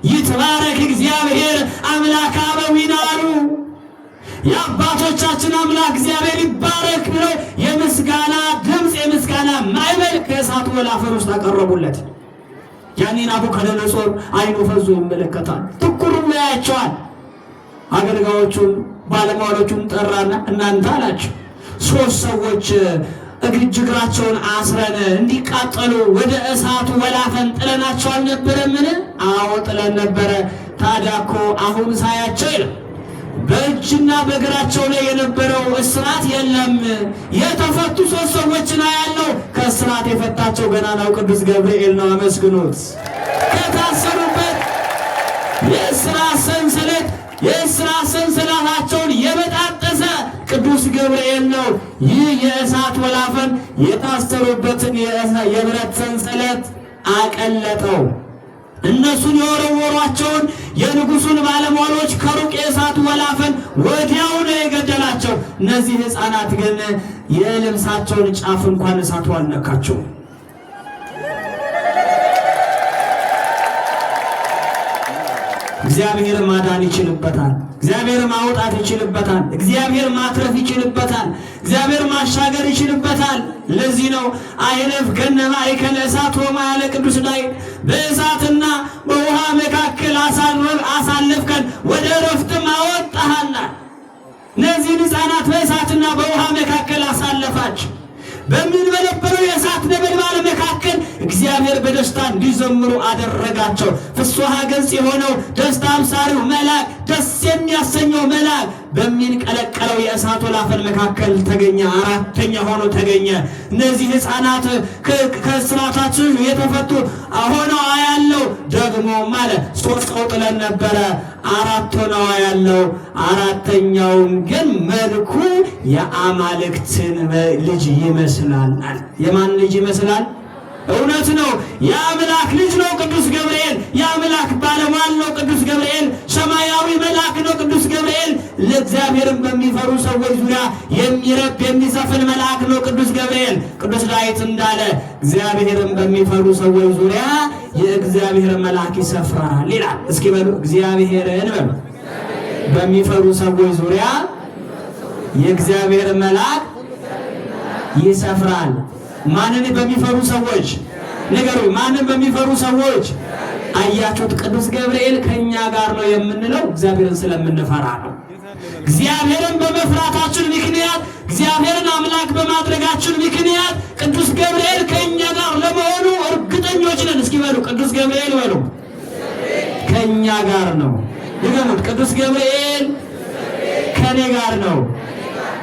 A: ይትባረክ እግዚአብሔር አምላከ አበዊነ አሉ። የአባቶቻችን አምላክ እግዚአብሔር ይባረክ ብለው የምስጋና ድምፅ የምስጋና ማዕበል ከእሳቱ ወላፈን ውስጥ አቀረቡለት። ያኔ ናቡከደነፆር አይኑ ፈዞ ይመለከታል። ትኩር ብሎ ያያቸዋል። አገልጋዮቹን ባለሟሎቹን ጠራና እናንተ አላቸው 3 ሰዎች እግራቸውን አስረን እንዲቃጠሉ ወደ እሳቱ ወላፈን ጥለናቸው አልነበረምን? አዎ ጥለን ነበረ። ታዲያ እኮ አሁን ሳያቸው ይላል በእጅና በእግራቸው ላይ የነበረው እስራት የለም። የተፈቱ 3 ሰዎችን ያለው ከእስራት የፈታቸው ገናናው ቅዱስ ገብርኤል ነው። አመስግኑት። ከታሰሩበት የእስራት ሰንሰለታቸውን የበጣጠሰ ቅዱስ ገብርኤል ነው። ይህ የእሳት ወላፈን የታሰሩበትን የብረት ሰንሰለት አቀለጠው። እነሱን የወረወሯቸውን የንጉሡን ባለሟሎች ከሩቅ የእሳቱ ወላፈን ወዲያው ነው የገደላቸው። እነዚህ ሕፃናት ግን የልብሳቸውን ጫፍ እንኳን እሳቱ አልነካቸውም። እግዚአብሔር ማዳን ይችልበታል። እግዚአብሔር ማውጣት ይችልበታል። እግዚአብሔር ማትረፍ ይችልበታል። እግዚአብሔር ማሻገር ይችልበታል። ለዚህ ነው አይለፍ ገነ ማእከለ እሳት ወማ ያለ ቅዱስ ዳዊት በእሳትና በውሃ መካከል አሳለፍከን ወደ ዕረፍትም አወጣሃና። እነዚህን ሕፃናት በእሳትና በውሃ መካከል አሳለፋቸው። በሚንበለበለው የእሳት ነበልባል መካከል እግዚአብሔር በደስታ እንዲዘምሩ አደረጋቸው። ፍስሐ ገጽ የሆነው ደስታ አብሳሪው መልአክ ደስ የሚያሰኘው መልአክ በሚንቀለቀለው የእሳት ወላፈን መካከል ተገኘ። 4ተኛ ሆኖ ተገኘ። እነዚህ ሕፃናት ከእስራታቸው የተፈቱ ሆነው አያለው። ደግሞ ማለት 3 ሰው ጥለን ነበረ፣ 4 ሆነው አያለው። 4ተኛውም ግን መልኩ የአማልክትን ልጅ ይመስላል። የማን ልጅ ይመስላል? እውነት ነው፣ የአምላክ ልጅ ነው ቅዱስ ገብርኤል። የአምላክ ባለሟል ነው ቅዱስ ገብርኤል። ሰማያዊ መልአክ ነው ቅዱስ ገብርኤል። ለእግዚአብሔርን በሚፈሩ ሰዎች ዙሪያ የሚረብ የሚዘፍን መልአክ ነው ቅዱስ ገብርኤል። ቅዱስ ዳዊት እንዳለ እግዚአብሔርን በሚፈሩ ሰዎች ዙሪያ የእግዚአብሔር መልአክ ይሰፍራል ይላል። እስኪ በሉ እግዚአብሔርን በሉ። በሚፈሩ ሰዎች ዙሪያ የእግዚአብሔር መልአክ ይሰፍራል። ማንን በሚፈሩ ሰዎች ነገሩ? ማንን በሚፈሩ ሰዎች? አያችሁት? ቅዱስ ገብርኤል ከኛ ጋር ነው የምንለው እግዚአብሔርን ስለምንፈራ ነው። እግዚአብሔርን በመፍራታችን ምክንያት፣ እግዚአብሔርን አምላክ በማድረጋችን ምክንያት ቅዱስ ገብርኤል ከኛ ጋር ለመሆኑ እርግጠኞች ነን። እስኪ በሉ ቅዱስ ገብርኤል በሉ። ከኛ ጋር ነው። ይገሙት ቅዱስ ገብርኤል ከኔ ጋር ነው።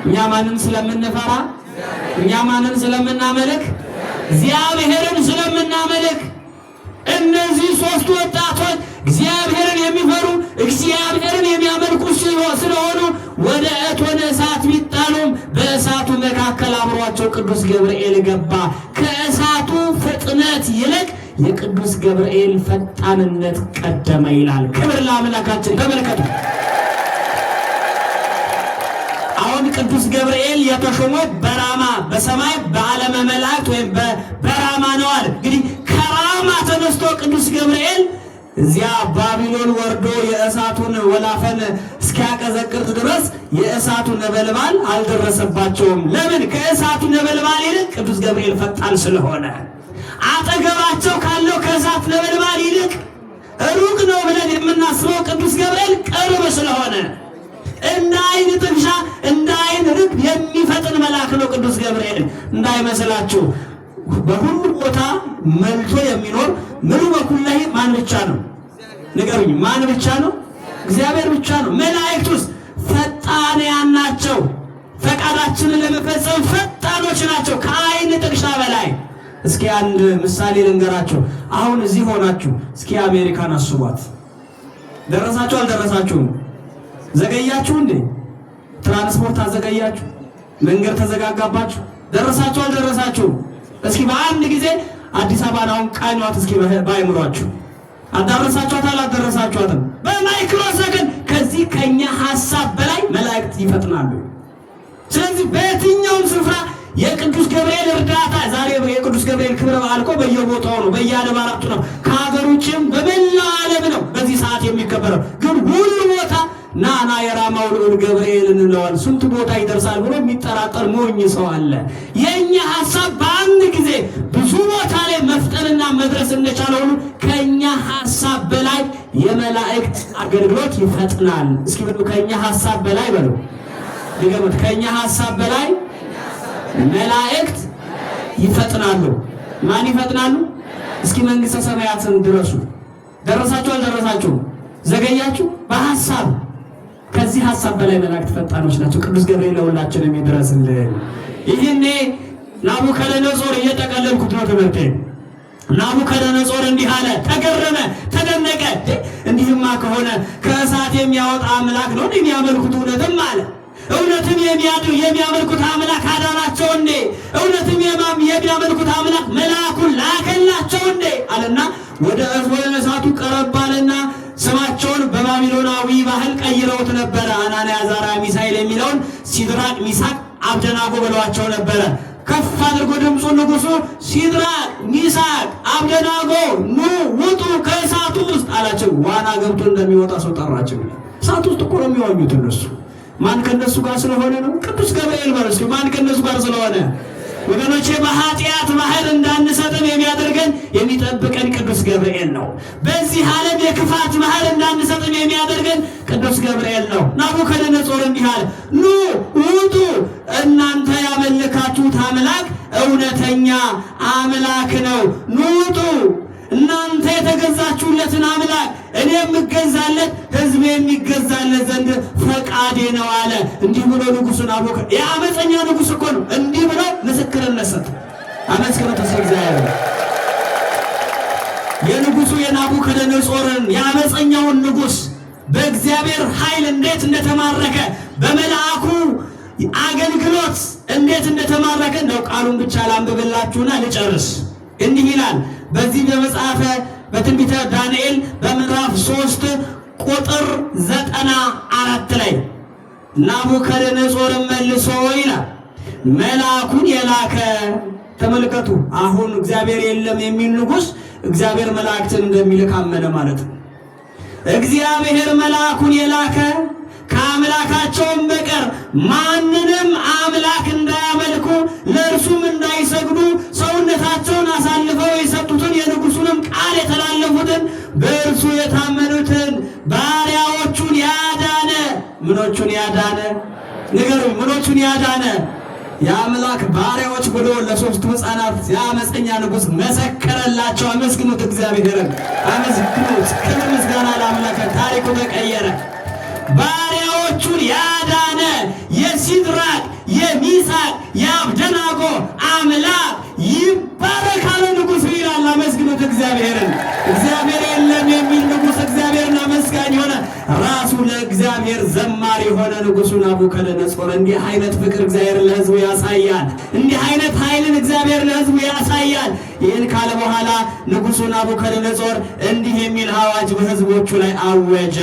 A: እኛ ማንን ስለምንፈራ? እኛ ማንን ስለምናመልክ? እግዚአብሔርን ስለምናመልክ። እነዚህ 3 ወጣቶች እግዚአብሔርን የሚፈሩ እግዚአብሔርን የሚያመልኩ ስለሆኑ ወደ እቶነ እሳት ቢጣሉም በእሳቱ መካከል አብሯቸው ቅዱስ ገብርኤል ገባ። ከእሳቱ ፍጥነት ይልቅ የቅዱስ ገብርኤል ፈጣንነት ቀደመ ይላል። ክብር ለአምላካችን። ተመልከቱ። አሁን ቅዱስ ገብርኤል የተሾመው በራማ በሰማይ በዓለመ መላእክት ወይም በራማ ነው አለ። እንግዲህ ከራማ ተነስቶ ቅዱስ ገብርኤል እዚያ ባቢሎን ወርዶ የእሳቱን ወላፈን እስኪያቀዘቅዝ ድረስ የእሳቱ ነበልባል አልደረሰባቸውም። ለምን? ከእሳቱ ነበልባል ይልቅ ቅዱስ ገብርኤል ፈጣን ስለሆነ። አጠገባቸው ካለው ከእሳት ነበልባል ይልቅ ሩቅ ነው ብለን የምናስበው ቅዱስ ገብርኤል ቅርብ ስለሆነ እንደ አይን ጥንሻ እንደ አይን ርግብ የሚፈጥን መልአክ ነው ቅዱስ ገብርኤል። እንዳይመስላችሁ በሁሉ ቦታ መልቶ የሚኖር ምሉ በኩል ላይ ማን ብቻ ነው? ንገሩኝ፣ ማን ብቻ ነው? እግዚአብሔር ብቻ ነው። መላእክቱስ ፈጣንያን ናቸው። ፈቃዳችንን ለመፈጸም ፈጣኖች ናቸው ከአይን ጥቅሻ በላይ። እስኪ አንድ ምሳሌ ልንገራችሁ። አሁን እዚህ ሆናችሁ እስኪ አሜሪካን አስቧት። ደረሳችሁ አልደረሳችሁም? ዘገያችሁ እንዴ? ትራንስፖርት አዘገያችሁ? መንገድ ተዘጋጋባችሁ? ደረሳችሁ አልደረሳችሁም? እስኪ በአንድ ጊዜ አዲስ አበባን አሁን ቃኟት እስኪ ባይምሯችሁ። አዳረሳችኋት አላደረሳችኋትም? በማይክሮ ሰከንድ ከዚህ ከኛ ሐሳብ በላይ መላእክት ይፈጥናሉ። ስለዚህ በየትኛውም ስፍራ የቅዱስ ገብርኤል እርዳታ ዛሬ የቅዱስ ገብርኤል ክብረ በዓል እኮ በየቦታው ነው፣ በየአድባራቱ ነው፣ ከሀገር ውጭም በመላው ዓለም ነው በዚህ ሰዓት የሚከበረው። ግን ሁሉ ቦታ ናና የራማው ልዑል ገብርኤል እንለዋል። ስንት ቦታ ይደርሳል ብሎ የሚጠራጠር ሞኝ ሰው አለ። የኛ ሐሳብ በአንድ ጊዜ ብዙ ቦታ ላይ መፍጠንና መድረስ እንደቻለ ሁሉ ከኛ ሐሳብ በላይ የመላእክት አገልግሎት ይፈጥናል። እስኪ በሉ ከኛ ሐሳብ በላይ በሉ። ድገሙት። ከኛ ሐሳብ በላይ መላእክት ይፈጥናሉ። ማን ይፈጥናሉ? እስኪ መንግስተ ሰማያትን ድረሱ። ደረሳችሁ አልደረሳችሁም? ዘገያችሁ? በሐሳብ ከዚህ ሐሳብ በላይ መላእክት ፈጣኖች ናቸው። ቅዱስ ገብርኤል ለሁላችንም ይድረስልን። ይህኔ ናቡከደነጾር እየጠቀለልኩት ነው ትምህርቴ። ናቡከደነጾር እንዲህ አለ፣ ተገረመ፣ ተደነቀ። እንዲህማ ከሆነ ከእሳት የሚያወጣ አምላክ ነው የሚያመልኩት እውነትም አለ። እውነትም የሚያመልኩት አምላክ አዳናቸው እንዴ? እውነትም የሚያመልኩት አምላክ መልአኩን ላከላቸው እንዴ? አለና ወደ እሳቱ ቀረብ አለና ስማቸውን በባቢሎናዊ ባህል ቀይረውት ነበረ። አናንያ አዛርያ ሚሳኤል የሚለውን ሲድራቅ ሚሳቅ አብደናጎ ብለዋቸው ነበረ። ከፍ አድርጎ ድምፁን ንጉሱ ሲድራቅ ሚሳቅ አብደናጎ ኑ ውጡ ከእሳቱ ውስጥ አላቸው። ዋና ገብቶ እንደሚወጣ ሰው ጠራቸው። እሳት ውስጥ እኮ ነው የሚዋኙት እነሱ። ማን ከነሱ ጋር ስለሆነ ነው? ቅዱስ ገብርኤል ማለት ነው። ማን ከነሱ ጋር ስለሆነ? ወገኖቼ በኃጢአት ባህር እንዳንሰጥም የሚያደርገን የሚጠብቀን ቅዱስ ገብርኤል ነው። በዚህ ዓለም የክፋት ባህር እንዳንሰጥም የሚያደርገን ቅዱስ ገብርኤል ነው። ናቡከደነጾር እንዲህ አለ፣ ኑ ውጡ፣ እናንተ ያመለካችሁት አምላክ እውነተኛ አምላክ ነው። ኑ ውጡ፣ እናንተ የተገዛችሁለትን አምላክ እኔ የምገዛለት ሕዝብ የሚገዛለት ዘንድ ፈቃዴ ነው አለ። እንዲህ ብሎ ንጉሡ ናቡከደነጾር የአመፀኛ ንጉሥ እኮ ነው። እንዲህ ብሎ ምስክርነት ሰጠ። አመስግኑት እግዚአብሔር። የንጉሡ የናቡከደነጾርን የአመፀኛውን ንጉሥ በእግዚአብሔር ኃይል እንዴት እንደተማረከ በመልአኩ አገልግሎት እንዴት እንደተማረከ ነው። ቃሉን ብቻ ላንብብላችሁና ልጨርስ። እንዲህ ይላል በዚህ በመጽሐፈ በትንቢተ ዳንኤል በምዕራፍ 3 ቁጥር 94 ላይ ናቡከደነጾር መልሶ ይላል መልአኩን የላከ። ተመልከቱ፣ አሁን እግዚአብሔር የለም የሚል ንጉሥ እግዚአብሔር መላእክትን እንደሚልክ አመነ ማለት ነው። እግዚአብሔር መልአኩን የላከ ከአምላካቸውም በቀር ማንንም አምላክ እንዳያመልኩ ለእርሱም እንዳይሰግዱ ሰውነታቸውን አሳልፈው የሰጡትን የንጉሡንም ቃል የተላለፉትን በእርሱ የታመኑትን ባሪያዎቹን ያዳነ። ምኖቹን ያዳነ? ንገሩኝ፣ ምኖቹን ያዳነ? የአምላክ ባሪያዎች ብሎ ለሶስቱ ሕፃናት የአመፀኛ ንጉሥ መሰከረላቸው። አመስግኑት እግዚአብሔርን፣ አመስግኑት። ክብር ምስጋና ለአምላክ። ታሪኩ ተቀየረ። ባሪያዎቹን ያዳነ የሲድራቅ የሚሳቅ የአብደናጎ አምላክ ይባረካል ንጉሡ ይላል። አመስግኑት እግዚአብሔርን። እግዚአብሔር የለም የሚል ንጉሥ እግዚአብሔርን አመስጋኝ ሆነ። ራሱ ለእግዚአብሔር ዘማሪ የሆነ ንጉሡ ናቡከደነጾር። እንዲህ አይነት ፍቅር እግዚአብሔር ለሕዝቡ ያሳያል። እንዲህ አይነት ኃይልን እግዚአብሔር ለሕዝቡ ያሳያል። ይህን ካለ በኋላ ንጉሡ ናቡከደነጾር እንዲህ የሚል አዋጅ በሕዝቦቹ ላይ አወጀ።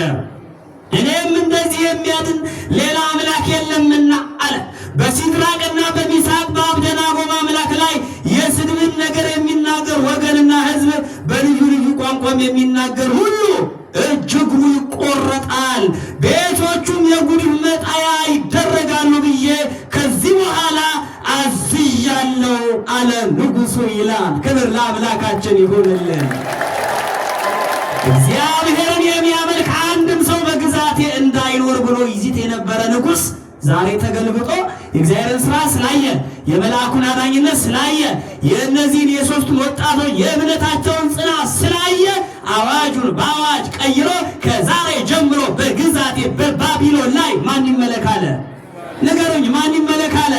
A: እኔም እንደዚህ የሚያድን ሌላ አምላክ የለምና አለ። በሲድራቅና በሚሳቅ በአብደናጎ አምላክ ላይ የስድብን ነገር የሚናገር ወገንና ሕዝብ በልዩ ልዩ ቋንቋም የሚናገር ሁሉ እጅግሩ ይቆረጣል፣ ቤቶቹም የጉድፍ መጣያ ይደረጋሉ ብዬ ከዚህ በኋላ አዝዣለሁ አለ ንጉሡ ይላል። ክብር ለአምላካችን ይሁንልን። እግዚአብሔርን የሚያመልክ አንድም ሰው በግዛቴ እንዳይኖር
B: እንዳይኖር ብሎ ይዚት የነበረ ንጉሥ ዛሬ ተገልብጦ የእግዚአብሔርን ስራ ስላየ የመልአኩን አዳኝነት ስላየ የእነዚህን የሶስቱን ወጣቶች የእምነታቸውን ጽናት ስላየ አዋጁን በአዋጅ ቀይሮ ከዛሬ ጀምሮ በግዛቴ በባቢሎን ላይ ማን ይመለካለ? ንገሩኝ፣ ማን ይመለካለ?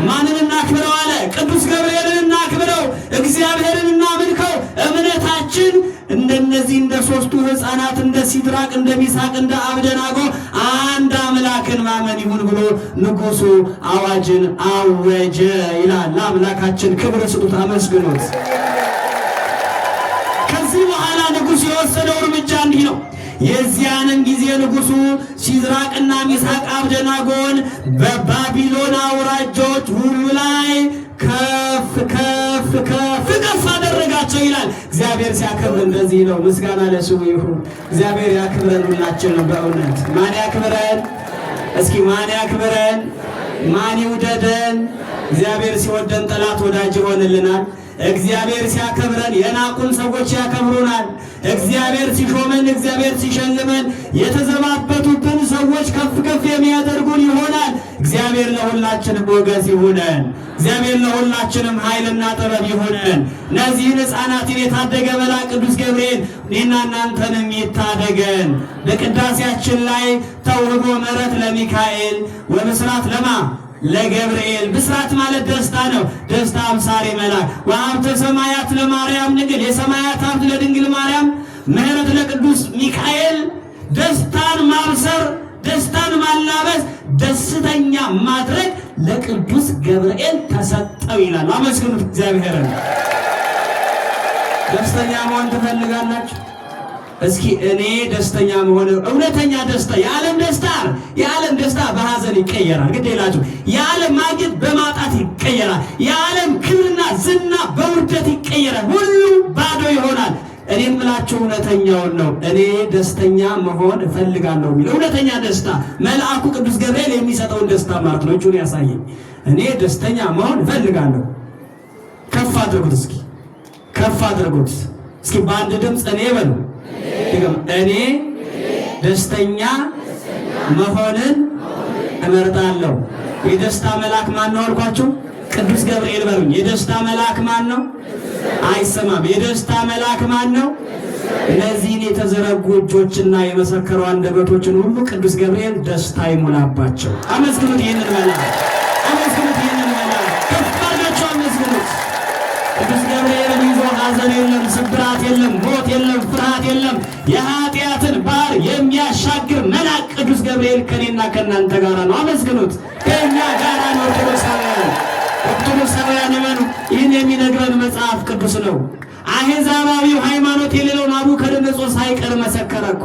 B: ማንን እናክብረው አለ? ቅዱስ ገብርኤልን እናክብረው፣ እግዚአብሔርን እናምልከው። እምነታችን እንደነዚህ እንደ ሶስቱ ሕፃናት እንደ ሲድራቅ እንደ ሚሳቅ እንደ አብደናጎ አንድ አምላክን ማመን ይሁን ብሎ ንጉሡ አዋጅን አወጀ ይላል። ለአምላካችን ክብር ስጡት፣ አመስግኑት። ከዚህ በኋላ ንጉሡ የወሰደው እርምጃ እንዲህ ነው። የዚያንም ጊዜ ንጉሡ ሲድራቅና ሚሳቅ አብደናጎን በባቢሎን አውራጆች ሁሉ ላይ ከፍ ከፍ ከፍ ከፍ አደረጋቸው ይላል። እግዚአብሔር ሲያከብር እንደዚህ ነው። ምስጋና ለስሙ ይሁን። እግዚአብሔር ያክብረን ሁላችንም በእውነት። ማን ያክብረን? እስኪ ማን ያክብረን? ማን ይውደደን? እግዚአብሔር ሲወደን ጠላት ወዳጅ ይሆንልናል። እግዚአብሔር ሲያከብረን የናቁን ሰዎች ያከብሩናል። እግዚአብሔር ሲሾመን፣ እግዚአብሔር ሲሸልመን የተዘባበቱብን ሰዎች ከፍ ከፍ የሚያደርጉን ይሆናል። እግዚአብሔር ለሁላችንም ሞገስ ይሁነን። እግዚአብሔር ለሁላችንም ኃይልና ጥበብ ይሁነን። እነዚህን ሕፃናትን የታደገ መልአክ ቅዱስ ገብርኤል እኔና እናንተንም ይታደገን። በቅዳሴያችን ላይ ተውህቦ ምሕረት ለሚካኤል ወብስራት ለማ ለገብርኤል። ብስራት ማለት ደስታ ነው። ደስታ አምሳሪ መልአክ ወሀብተ ሰማያት ለማርያም ንግል፣ የሰማያት ሀብት ለድንግል ማርያም፣ ምሕረት ለቅዱስ ሚካኤል። ደስታን ማብሰር፣ ደስታን ማላበስ፣ ደስተኛ ማድረግ ለቅዱስ ገብርኤል ተሰጠው ይላል። አመስግኑት እግዚአብሔርን። ደስተኛ መሆን ትፈልጋላችሁ? እስኪ እኔ ደስተኛ መሆን እውነተኛ ደስታ የዓለም ደስታ በሐዘን ይቀየራል። ግድ የላችሁ። የዓለም ማግኘት በማጣት ይቀየራል። የዓለም ክብርና ዝና በውርደት ይቀየራል። ሁሉ ባዶ ይሆናል። እኔ የምላችሁ እውነተኛውን ነው። እኔ ደስተኛ መሆን እፈልጋለሁ የሚል እውነተኛ ደስታ መልአኩ ቅዱስ ገብርኤል የሚሰጠውን ደስታ ማለት ነው። እጁን ያሳየኝ። እኔ ደስተኛ መሆን እፈልጋለሁ። ከፍ አድርጉት እስኪ፣ ከፍ አድርጉት እስኪ በአንድ ድምፅ እኔ በሉ። እኔ ደስተኛ መሆንን እመርጣለሁ። የደስታ መልአክ ማን ነው አልኳችሁ? ቅዱስ ገብርኤል በሉኝ። የደስታ መልአክ ማን ነው? አይሰማም። የደስታ መልአክ ማን ነው? እነዚህን የተዘረጉ እጆችና የመሰከሩ አንደበቶችን ሁሉ ቅዱስ ገብርኤል ደስታ ይሞላባቸው። አመስግኑት ይህንን መልአክ፣ አመስግኑት ይህንን መልአክ፣ ከፍ አድርጋችሁ አመስግኑት። ቅዱስ ገብርኤልን ይዞ ሐዘን የለም፣ ስብራት የለም፣ ሞት የለም፣ ፍርሃት የለም። የኃጢአትን ባህር የሚያሻግር መልአክ ቅዱስ ገብርኤል ከኔና ከእናንተ ጋር ነው። አመስግኑት። ከእኛ ጋር ነው። ኦርቶዶክሳውያን እመኑ። ይህን የሚነግረን መጽሐፍ ቅዱስ ነው። አሕዛባዊው ሃይማኖት የሌለው ናቡከደነፆር ሳይቀር መሰከረ እኮ።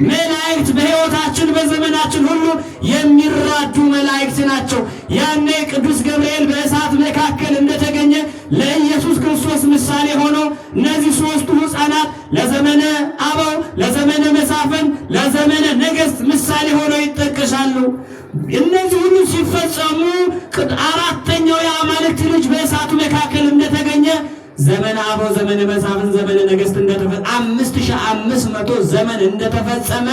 B: መላእክት በሕይወታችን በዘመናችን ሁሉ የሚራዱ መላእክት ናቸው። ያኔ ቅዱስ ገብርኤል በእሳት መካከል እንደተገኘ ለኢየሱስ ክርስቶስ ምሳሌ ሆኖ እነዚህ ሦስቱ ሕፃናት ለዘመነ አበው፣ ለዘመነ መሳፍንት፣ ለዘመነ ነገሥት ምሳሌ ሆነው ይጠቀሳሉ። እነዚህ ሁሉ ሲፈጸሙ አራተኛው የአማልክት ልጅ በእሳቱ መካከል እንደተገኘ ዘመነ አበው፣ ዘመነ መሳፍንት፣ ዘመነ ነገሥት እንደተፈጸመ 5500 ዘመን እንደተፈጸመ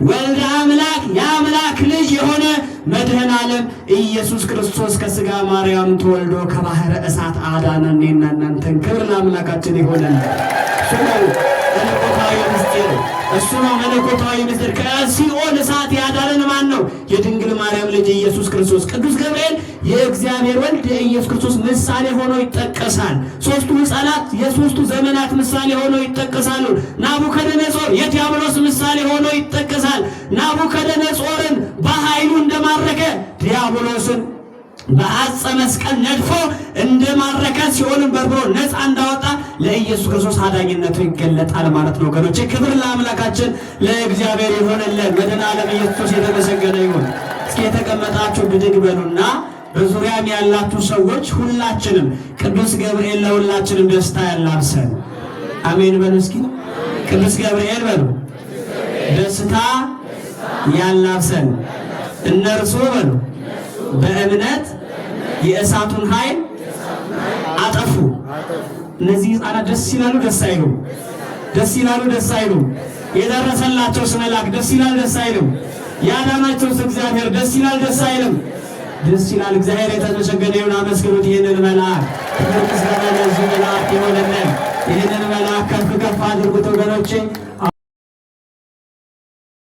B: ወልደ አምላክ የአምላክ ልጅ የሆነ መድኃኔ ዓለም ኢየሱስ ክርስቶስ ከሥጋ ማርያም ተወልዶ ከባሕረ እሳት አዳነን። እኔና እናንተን። ክብር ለአምላካችን ይሆነን። መለኮታዊ ምስጢር እሱ ነው። መለኮታዊ ምስጢር ከሲኦል እሳት ያዳነን ማን ነው? የድንግል ማርያም ልጅ ኢየሱስ ክርስቶስ። ቅዱስ ገብርኤል የእግዚአብሔር ወልድ የኢየሱስ ክርስቶስ ምሳሌ ሆኖ ይጠቀሳል። ሦስቱ ሕፃናት የሦስቱ ዘመናት ምሳሌ ሆኖ ይጠቀሳሉ። ናቡከደነፆር የዲያብሎስ ምሳሌ ሆኖ ይጠቀሳል። ናቡከደነፆርን በኃይሉ እንደማረከ ዲያብሎስን በአጸ መስቀል ነድፎ እንደማረከ ሲኦልን በርብሮ ነፃ እንዳወጣ ለኢየሱስ ክርስቶስ አዳኝነቱ ይገለጣል ማለት ነው። ወገኖቼ ክብር ለአምላካችን ለእግዚአብሔር ይሆንልን። መድኃኔ ዓለም ኢየሱስ የተመሰገነ ይሁን። እስኪ የተቀመጣችሁ ብድግ በሉና በዙሪያም ያላችሁ ሰዎች ሁላችንም ቅዱስ ገብርኤል ለሁላችንም ደስታ ያላብሰን። አሜን በሉ እስኪ። ቅዱስ ገብርኤል በሉ ደስታ ያላብሰን። እነርሱ በሉ በእምነት የእሳቱን ኃይል አጠፉ። እነዚህ ሕፃናት ደስ ይላሉ፣ ደስ አይሉ? ደስ ይላሉ፣ ደስ አይሉ? የደረሰላቸው መልአክ ደስ ይላል ደስ አይልም? ያዳናቸው እግዚአብሔር ደስ ይላል ደስ አይልም? ደስ ይላል። እግዚአብሔር የተመሰገነ ይሁን። አመስግኑት ይህንን መልአክ። ክብር ምስጋና ለዚህ መልአክ ይሁንልን። ይህንን መልአክ ከፍ ከፍ አድርጉት ወገኖቼ።